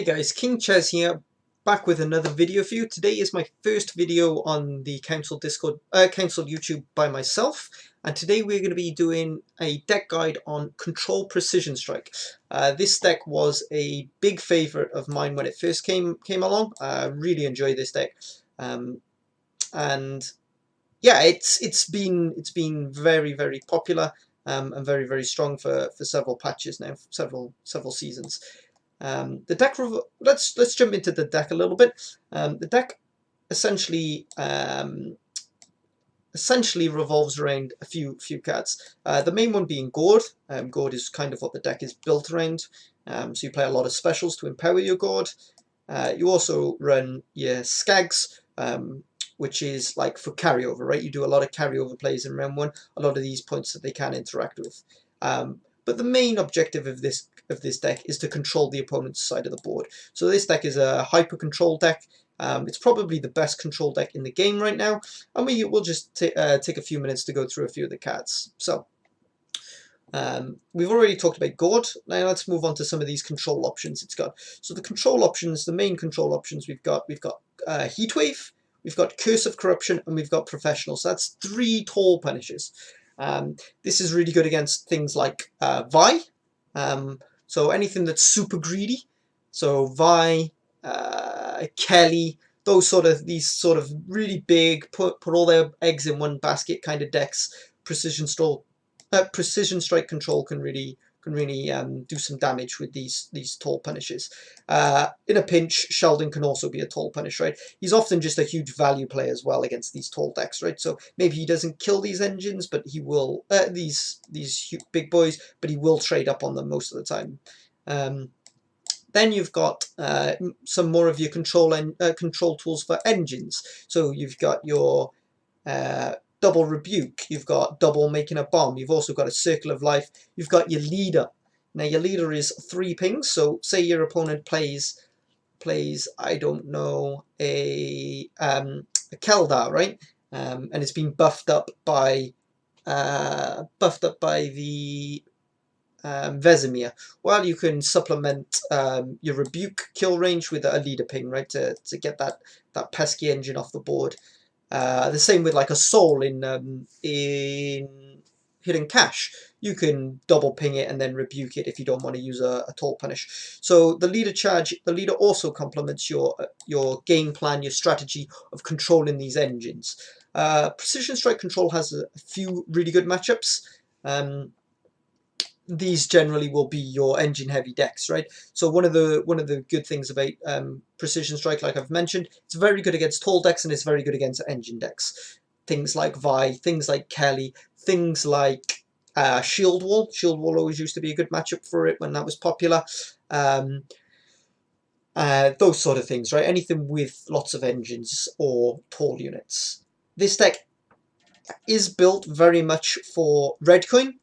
Hey guys, King Ches here, back with another video for you. Today is my first video on the Council YouTube by myself, and today we're going to be doing a deck guide on Control Precision Strike. This deck was a big favorite of mine when it first came along. I really enjoy this deck, and yeah, it's been very popular and very strong for several patches now, several seasons. The deck. Let's jump into the deck a little bit. The deck essentially revolves around a few cards. The main one being Gourd. Gourd is kind of what the deck is built around. So you play a lot of specials to empower your Gourd. You also run your Skags, which is like for carryover, right? You do a lot of carryover plays in round one. A lot of these points that they can interact with. But the main objective of this deck is to control the opponent's side of the board. So this deck is a hyper control deck. It's probably the best control deck in the game right now, and we'll just take a few minutes to go through a few of the cards. So we've already talked about Gourd. Now let's move on to some of these control options it's got. So the control options, the main control options we've got Heatwave, we've got Curse of Corruption, and we've got Professional. So that's 3 tall punishes. This is really good against things like Vi. So anything that's super greedy. So Vi, Kelly, these sort of really big, put all their eggs in one basket kind of decks. Precision Strike Control can really do some damage with these tall punishes. In a pinch, Sheldon can also be a tall punish, right? He's often just a huge value play as well against these tall decks, right? So maybe he doesn't kill these engines, but he will these big boys, but he will trade up on them most of the time. Then you've got some more of your control tools for engines. So you've got your double rebuke, you've got double making a bomb, you've also got a circle of life, you've got your leader. Now your leader is 3 pings, so say your opponent plays I don't know, a Keldar, right? And it's been buffed up by the Vesemir. Well, you can supplement your rebuke kill range with a leader ping, right, to get that pesky engine off the board. The same with like a soul in Hidden Cache. You can double ping it and then rebuke it if you don't want to use a tall punish. So the leader also complements your game plan, your strategy of controlling these engines. Precision Strike Control has a few really good matchups. These generally will be your engine heavy decks, right? So one of the good things about Precision Strike, like I've mentioned, it's very good against tall decks and it's very good against engine decks. Things like Vi, things like Kelly, things like Shield Wall. Shield Wall always used to be a good matchup for it when that was popular. Those sort of things, right? Anything with lots of engines or tall units. This deck is built very much for red coin.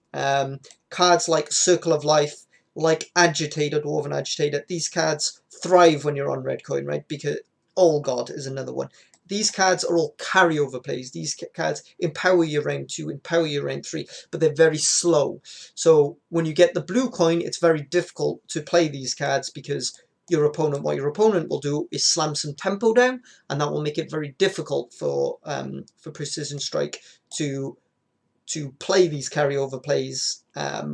Cards like Circle of Life, like Agitator, Dwarven Agitator, these cards thrive when you're on red coin, right? Because All God is another one. These cards are all carryover plays. These cards empower your round 2, empower your round 3, but they're very slow. So when you get the blue coin, it's very difficult to play these cards because what your opponent will do is slam some tempo down, and that will make it very difficult for Precision Strike to play these carryover plays,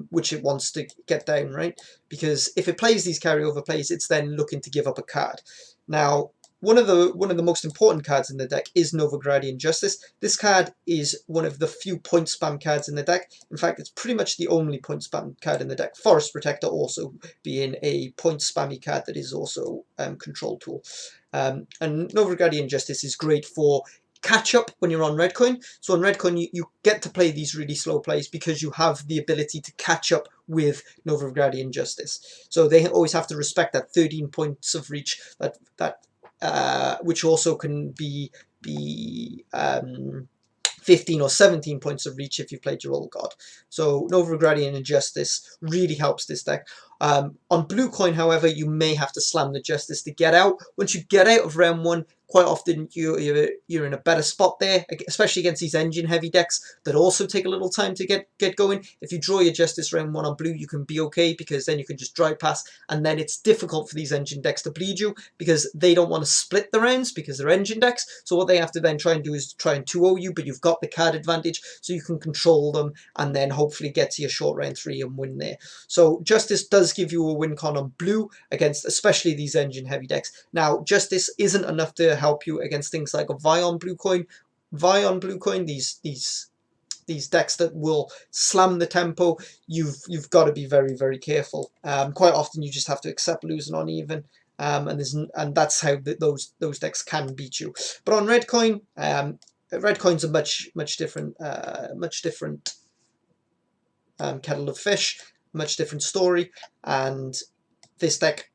which it wants to get down, right? Because if it plays these carryover plays, it's then looking to give up a card. Now, one of the most important cards in the deck is Novigradian Justice. This card is one of the few point spam cards in the deck. In fact, it's pretty much the only point spam card in the deck. Forest Protector also being a point spammy card that is also control tool. And Novigradian Justice is great for catch up when you're on red coin. So on red coin, you get to play these really slow plays because you have the ability to catch up with Novigradian Justice. So they always have to respect that 13 points of reach, which also can be 15 or 17 points of reach if you played your Old God. So Novigradian Justice really helps this deck. On blue coin, however, you may have to slam the Justice to get out. Once you get out of round 1, quite often you're in a better spot there, especially against these engine heavy decks that also take a little time to get going. If you draw your Justice round 1 on blue, you can be okay, because then you can just drive past, and then it's difficult for these engine decks to bleed you because they don't want to split the rounds because they're engine decks. So what they have to then try and do is try and 2-0 you, but you've got the card advantage, so you can control them and then hopefully get to your short round 3 and win there. So Justice does give you a win con on blue against especially these engine heavy decks. Now Justice isn't enough to help you against things like a Vion blue coin. Vion blue coin, these decks that will slam the tempo, you've got to be very, very careful. Quite often you just have to accept losing on even, and that's how those decks can beat you. But on red coin, red coin's a much different kettle of fish, much different story, and this deck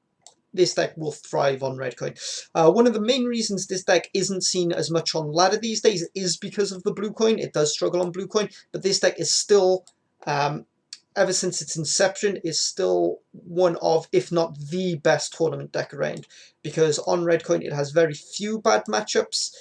will thrive on red coin. One of the main reasons this deck isn't seen as much on ladder these days is because of the blue coin. It does struggle on blue coin, but this deck is still, ever since its inception, is still one of, if not the best tournament deck around, because on red coin it has very few bad matchups.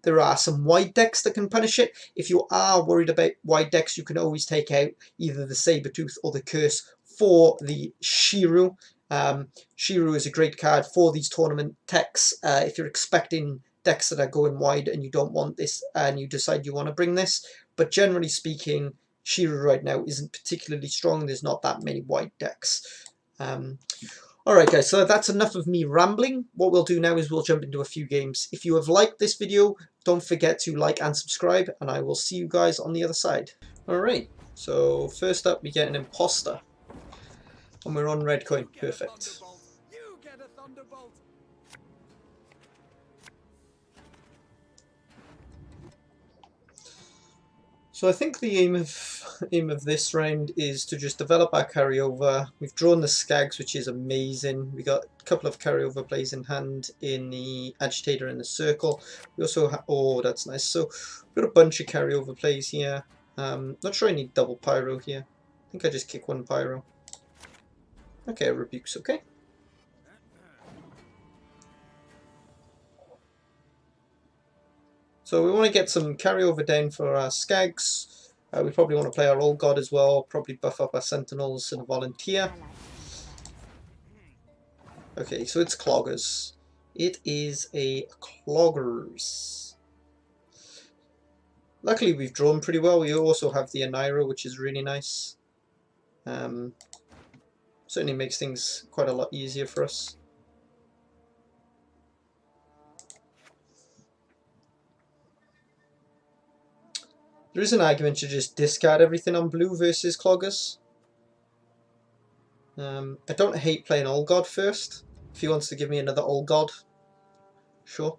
There are some wide decks that can punish it. If you are worried about wide decks, you can always take out either the Sabertooth or the Curse for the Shiru. Shiru is a great card for these tournament techs. If you're expecting decks that are going wide and you don't want this and you decide you want to bring this, but generally speaking, Shiru right now isn't particularly strong. There's not that many wide decks. Alright guys, so that's enough of me rambling. What we'll do now is we'll jump into a few games. If you have liked this video, don't forget to like and subscribe, and I will see you guys on the other side. Alright, so first up we get an Imposter. And we're on red coin. Perfect. So I think the aim of this round is to just develop our carryover. We've drawn the Skags, which is amazing. We got a couple of carryover plays in hand in the Agitator and the Circle. We also oh, that's nice. So we've got a bunch of carryover plays here. Not sure I need double pyro here. I think I just kick one pyro. Okay, Rebuke's okay. So we want to get some carryover down for our Skags. We probably want to play our Old God as well, probably buff up our Sentinels and a Volunteer. Okay, so it's Cloggers. It is a Cloggers. Luckily we've drawn pretty well. We also have the Anira, which is really nice. Certainly makes things quite a lot easier for us. There is an argument to just discard everything on blue versus Cloggers. I don't hate playing Old God first. If he wants to give me another Old God, sure.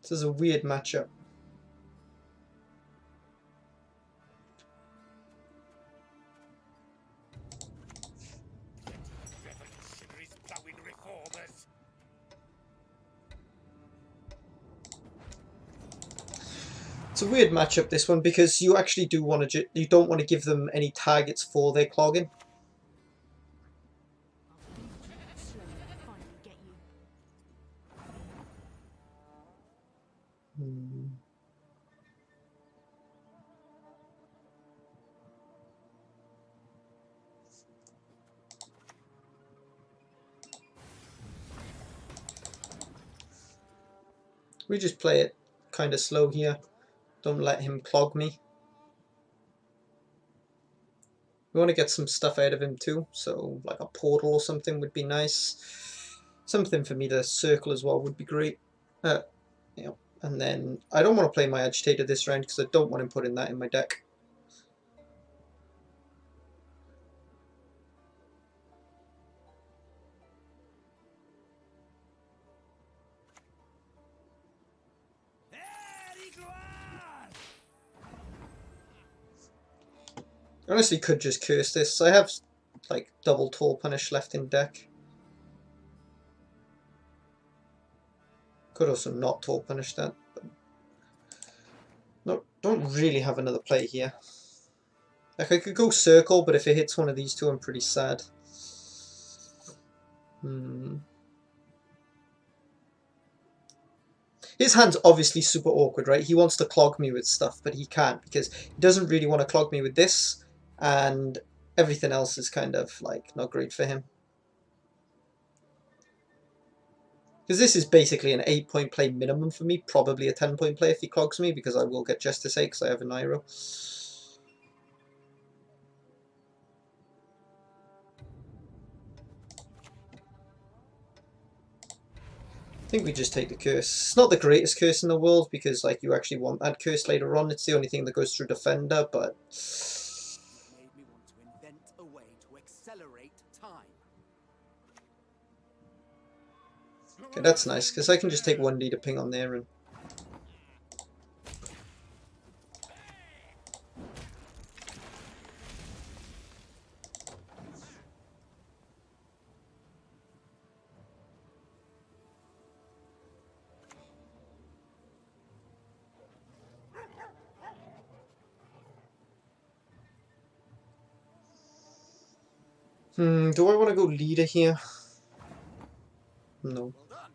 This is a weird matchup. It's a weird matchup, this one, because you actually do want to you don't want to give them any targets for their clogging. We just play it kind of slow here. Don't let him clog me. We want to get some stuff out of him too, so like a portal or something would be nice. Something for me to circle as well would be great. Yeah. And then I don't want to play my Agitator this round because I don't want him putting that in my deck. I honestly could just curse this. I have like double Tall Punish left in deck. Could also not Tall Punish that. But no, don't really have another play here. Like, I could go circle, but if it hits one of these two, I'm pretty sad. His hand's obviously super awkward, right? He wants to clog me with stuff, but he can't because he doesn't really want to clog me with this, and everything else is kind of, like, not great for him. Because this is basically an 8-point play minimum for me, probably a 10-point play if he clogs me, because I will get Justice 8 because I have a Nairo. I think we just take the curse. It's not the greatest curse in the world because, like, you actually want that curse later on. It's the only thing that goes through Defender, but Made me want to invent a way to accelerate time. okay, that's nice because I can just take 1D to ping on there and do I want to go leader here? No. Well done.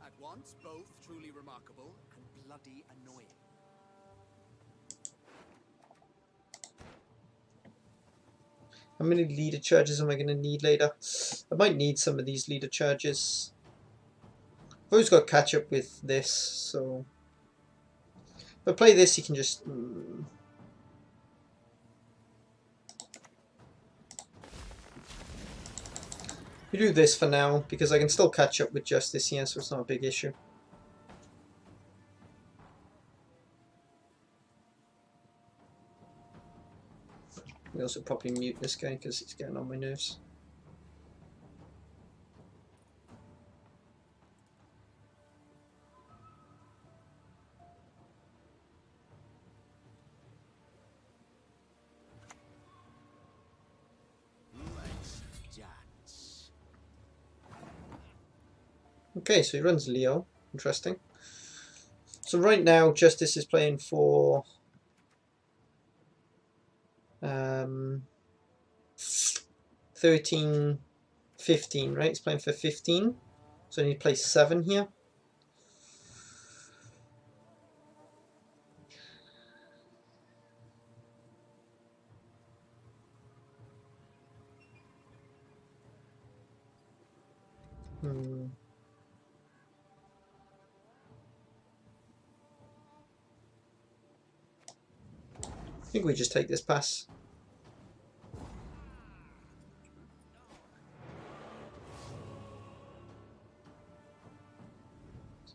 At once, both truly remarkable and bloody annoying. How many leader charges am I going to need later? I might need some of these leader charges. I've always got to catch up with this, so if I play this, you can just... We do this for now, because I can still catch up with Justice here, so it's not a big issue. We also probably mute this guy, because he's getting on my nerves. Okay, so he runs Leo. Interesting. So right now, Justice is playing for 13, 15, right? He's playing for 15. So I need to play 7 here. I think we just take this pass.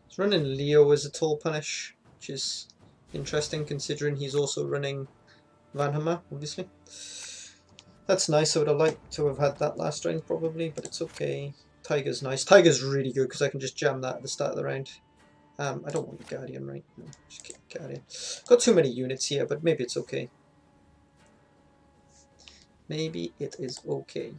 He's running Leo as a toll punish, which is interesting considering he's also running Vanhammer, obviously. That's nice. I would have liked to have had that last round probably, but it's okay. Tiger's nice. Tiger's really good because I can just jam that at the start of the round. I don't want the Guardian, right? No, just keep the Guardian. Got too many units here, but maybe it's okay. Maybe it is okay.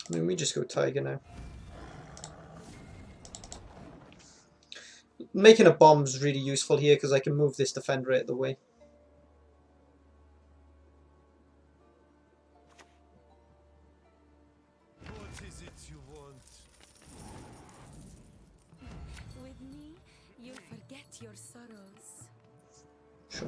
I mean, we just go Tiger now. Making a bomb's really useful here because I can move this defender out of the way. What is it you want? With me, you'll forget your sorrows. Sure.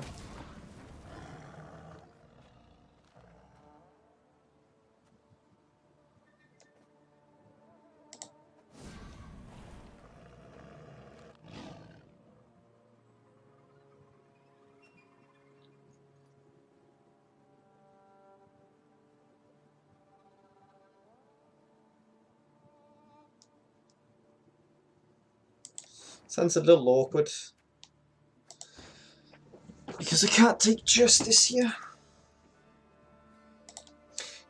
Sounds a little awkward. because I can't take justice here.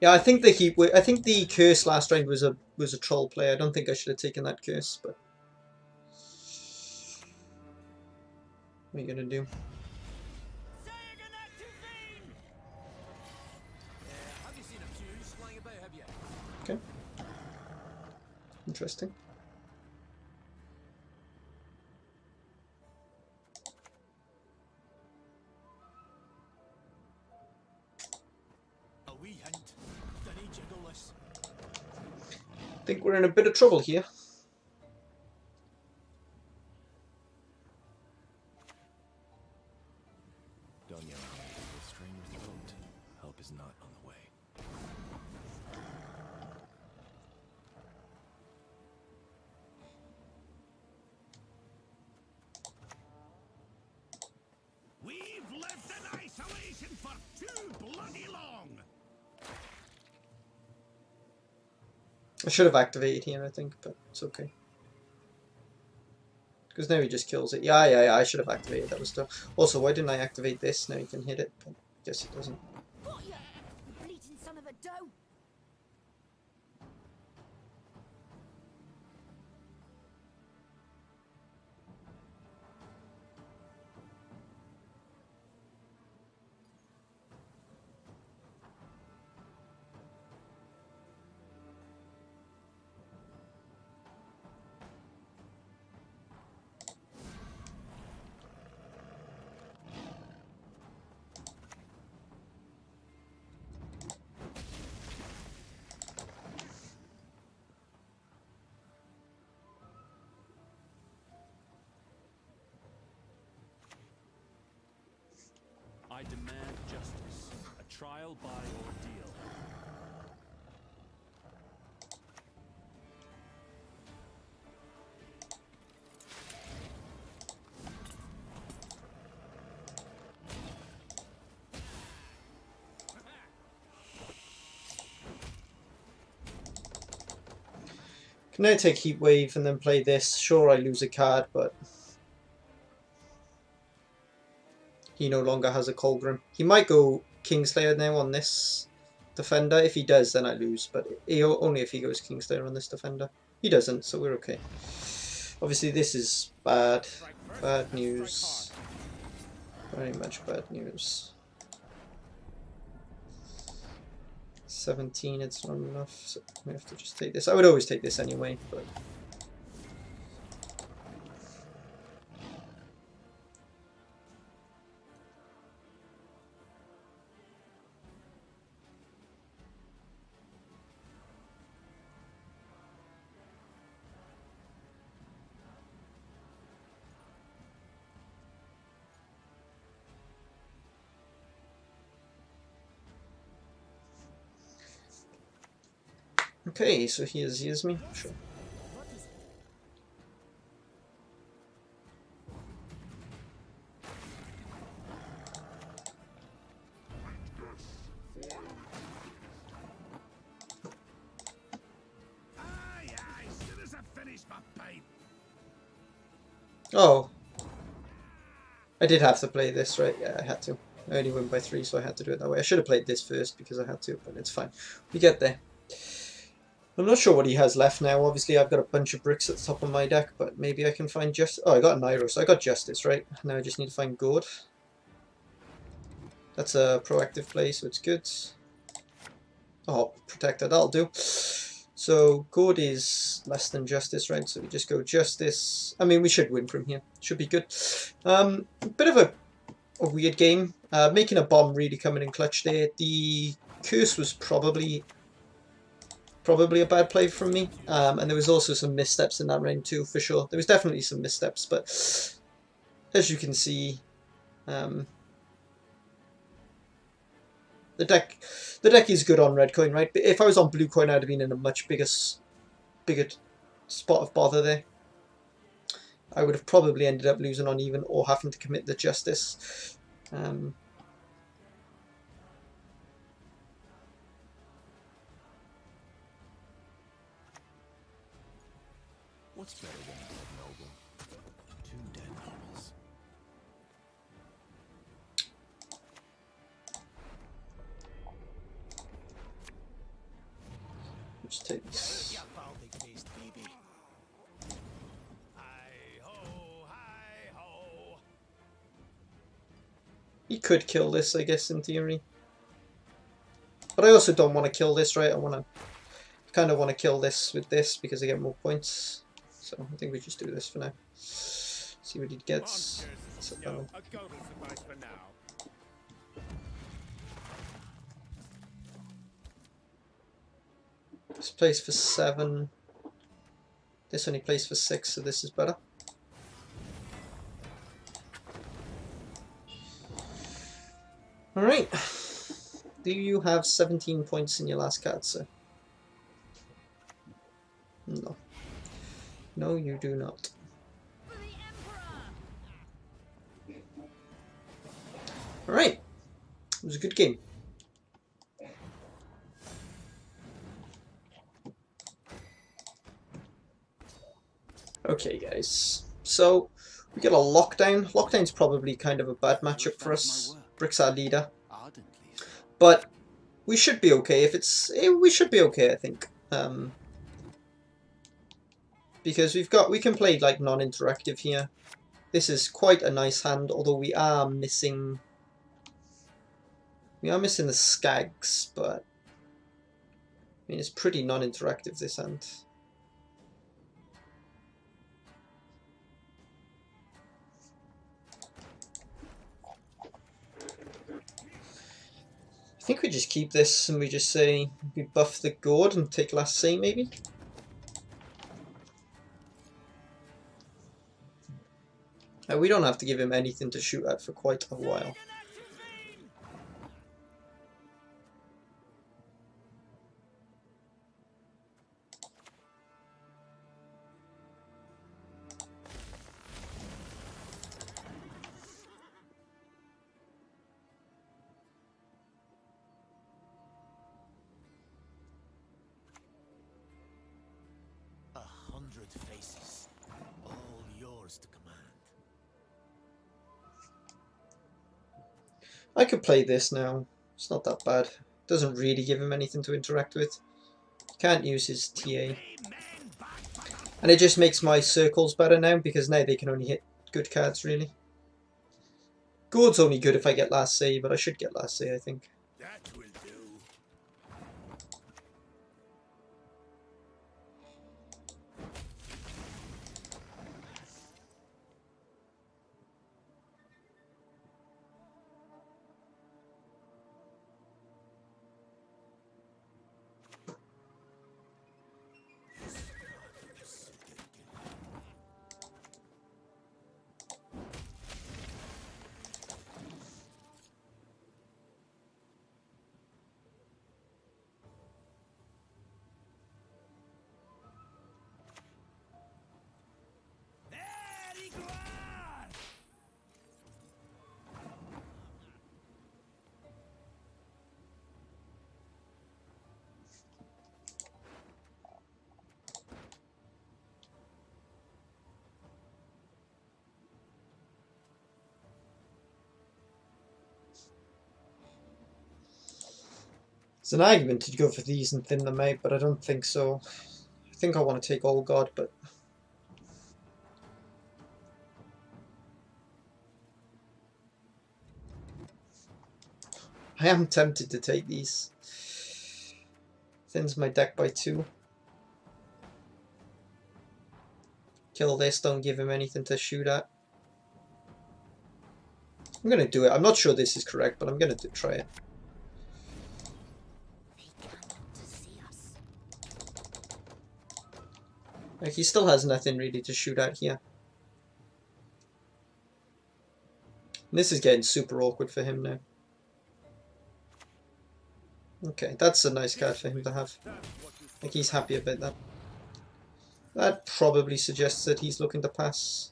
Yeah, I think I think the curse last round was a troll play. I don't think I should have taken that curse, but what are you gonna do? Have you seen a fuse flying about, have you? Okay. Interesting. A wee hint. Dinny jiggleless. I think we're in a bit of trouble here. Don't yell at me, it will strain your throat. Help is not on the way. We've lived in isolation for too bloody long. I should have activated here, I think, but it's okay. Because now he just kills it. Yeah, I should have activated that was stuff. Also, why didn't I activate this? Now he can hit it, but I guess he doesn't. Got ya, you bleating son of a doe. I demand justice. A trial by ordeal. Can I take Heat Wave and then play this? Sure, I lose a card, but he no longer has a Colgrim. He might go Kingslayer now on this defender. If he does, then I lose, but only if he goes Kingslayer on this defender. He doesn't, so we're okay. Obviously, this is bad. Bad news. Very much bad news. 17, it's not enough, so we have to just take this. I would always take this anyway, but okay, so here's me. Sure. What is it? Aye, soon as I finish my pipe. Oh, I did have to play this, right? Yeah, I had to. I only win by 3, so I had to do it that way. I should have played this first because I had to, but it's fine. We get there. I'm not sure what he has left now. Obviously, I've got a bunch of bricks at the top of my deck, but maybe I can find Oh, I got Nairo, so I got Justice, right? Now I just need to find Gourd. That's a proactive play, so it's good. Oh, Protector, that'll do. So, Gourd is less than Justice, right? So we just go Justice. I mean, we should win from here. Should be good. Bit of a weird game. Making a bomb really coming in clutch there. The curse was probably a bad play from me, and there was also some missteps in that round too, for sure. There was definitely some missteps, but as you can see, the deck is good on red coin, right? But if I was on blue coin, I'd have been in a much bigger spot of bother there. I would have probably ended up losing on even or having to commit the justice. What's better than a dead noble? 2 dead nobles. take this. Baldy-faced baby. Hi-ho, hi-ho. He could kill this, I guess, in theory. But I also don't want to kill this, right? I kind of want to kill this with this because I get more points. So I think we just do this for now. See what he gets. Monsters. No, a goat will suffice for now. This plays for 7. This only plays for 6, so this is better. Alright. Do you have 17 points in your last card, sir? No. No, you do not. For the Emperor! Alright. It was a good game. Okay, guys. So, we get a Lockdown. Lockdown's probably kind of a bad matchup for us. Brick's our leader. Ardently so. But we should be okay if it's... we should be okay, I think. Because we can play like non-interactive here. This is quite a nice hand, although we are missing the Skags, but I mean it's pretty non-interactive, this hand. I think we just keep this and we just say we buff the gourd and take last say maybe. We don't have to give him anything to shoot at for quite a while. A 100 faces, all yours to command. I could play this now. It's not that bad. Doesn't really give him anything to interact with. Can't use his TA. And it just makes my circles better now because now they can only hit good cards really. Gourd's only good if I get last say, but I should get last say I think. That will do. It's an argument to go for these and thin them out, but I don't think so. I think I want to take All God, but I am tempted to take these. Thins my deck by 2. Kill this, don't give him anything to shoot at. I'm going to do it. I'm not sure this is correct, but I'm going to try it. Like, he still has nothing really to shoot at here. And this is getting super awkward for him now. Okay, that's a nice card for him to have. Like, he's happy about that. That probably suggests that he's looking to pass.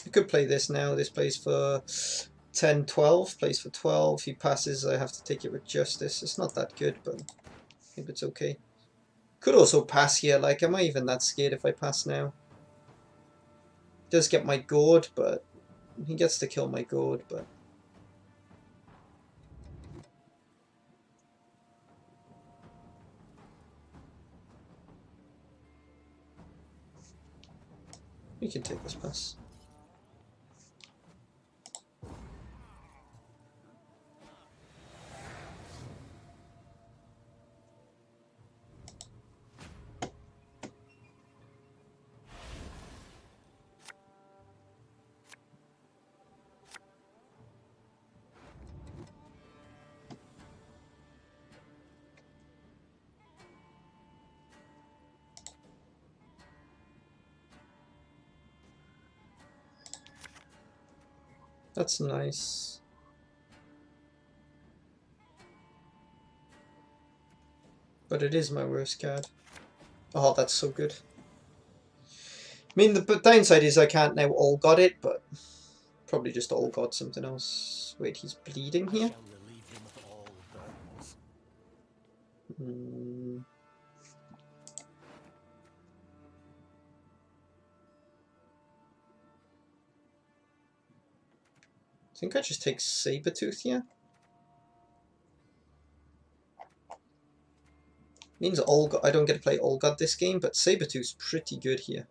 I could play this now. This plays for 10, 12. Plays for 12. He passes. I have to take it with justice. It's not that good, but I think it's okay. Could also pass here. Like, am I even that scared if I pass now? Does get my gourd, but He gets to kill my gourd, but... we can take this pass. That's nice. But it is my worst card. Oh, that's so good. I mean, the downside is I can't now all got it, but probably just all got something else. Wait, he's bleeding here? I think I just take Sabertooth here. Means I don't get to play All God this game, but Sabertooth's pretty good here.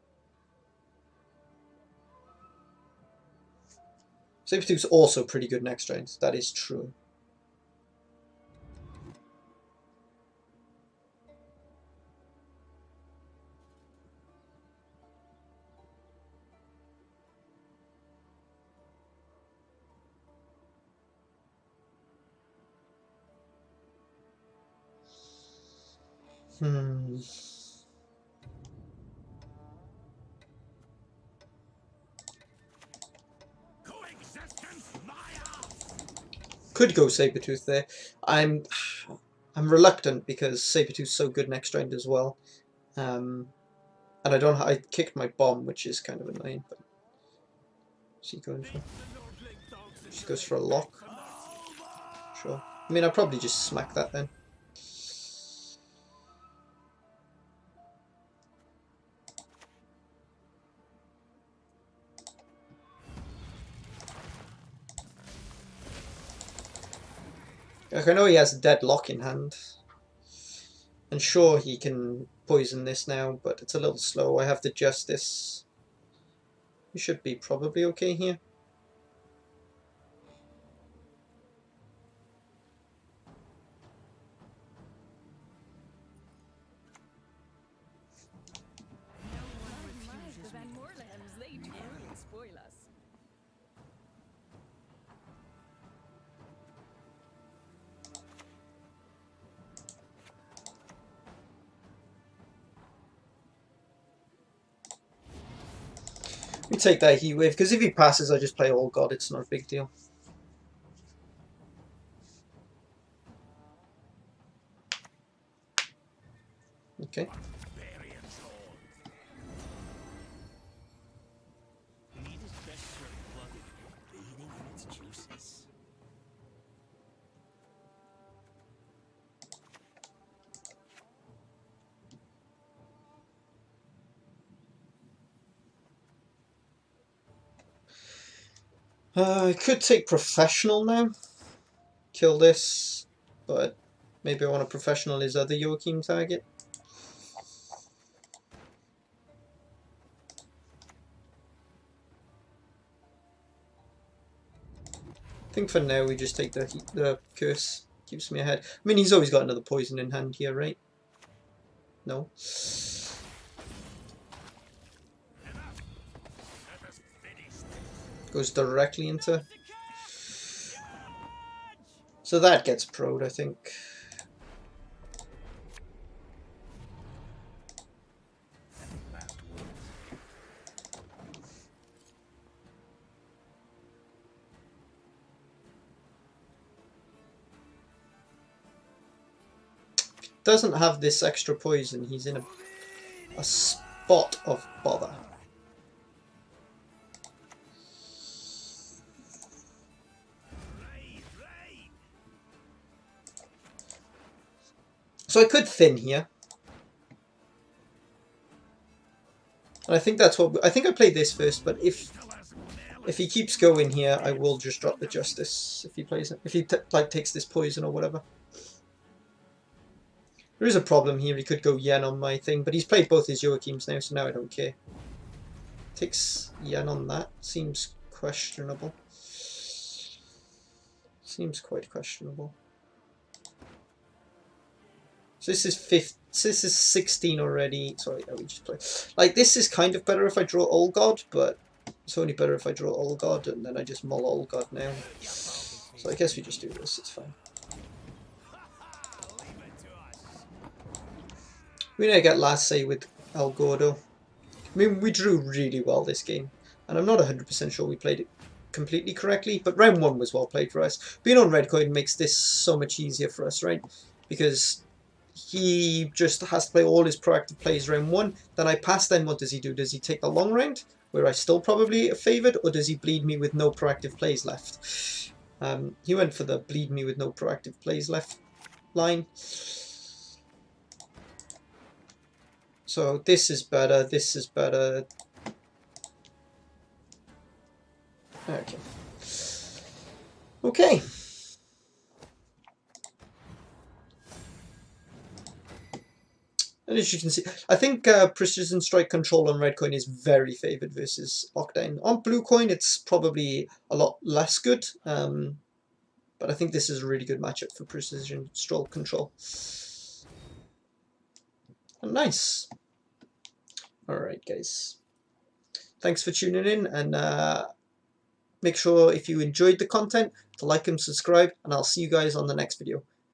Sabertooth's also pretty good next round, that is true. Could go Sabertooth there. I'm reluctant because Sabertooth's so good next round as well. And I kicked my bomb, which is kind of annoying, but what's he going for? Just goes for a lock. Sure. I mean, I'll probably just smack that then. Like, I know he has Deadlock in hand. And sure, he can poison this now, but it's a little slow. I have the Justice. We should be probably okay here. We take that heat wave, because if he passes I just play All God, it's not a big deal. Okay. I could take Professional now. Kill this, but maybe I want to Professional his other Joachim target. I think for now we just take the curse. Keeps me ahead. I mean, he's always got another poison in hand here, right? No. Goes directly into... So that gets pro'd, I think. Doesn't have this extra poison, he's in a spot of bother. So I could thin here. And I think that's what I think I played this first, but if If he keeps going here, I will just drop the Justice if he plays it. If he like takes this poison or whatever. There is a problem here. He could go Yen on my thing, but he's played both his Joachims now, so now I don't care. Takes Yen on that. Seems questionable. Seems quite questionable. So this is 15. So this is 16 already. Sorry, we just play. Like, this is kind of better if I draw Old God, but it's only better if I draw Old God, and then I just mull Old God now. So I guess we just do this. It's fine. We need to get last say with El Gordo. I mean, we drew really well this game, and I'm not 100% sure we played it completely correctly, but round 1 was well played for us. Being on red coin makes this so much easier for us, right? Because he just has to play all his proactive plays round 1. Then I pass, then what does he do? Does he take the long round, where I still probably favoured, or does he bleed me with no proactive plays left? He went for the bleed me with no proactive plays left line. So this is better, this is better. Okay. Okay. And as you can see, I think Precision Strike Control on red coin is very favoured versus Octane. On blue coin, it's probably a lot less good. But I think this is a really good matchup for Precision Strike Control. And nice. Alright, guys. Thanks for tuning in, and make sure if you enjoyed the content to like and subscribe, and I'll see you guys on the next video.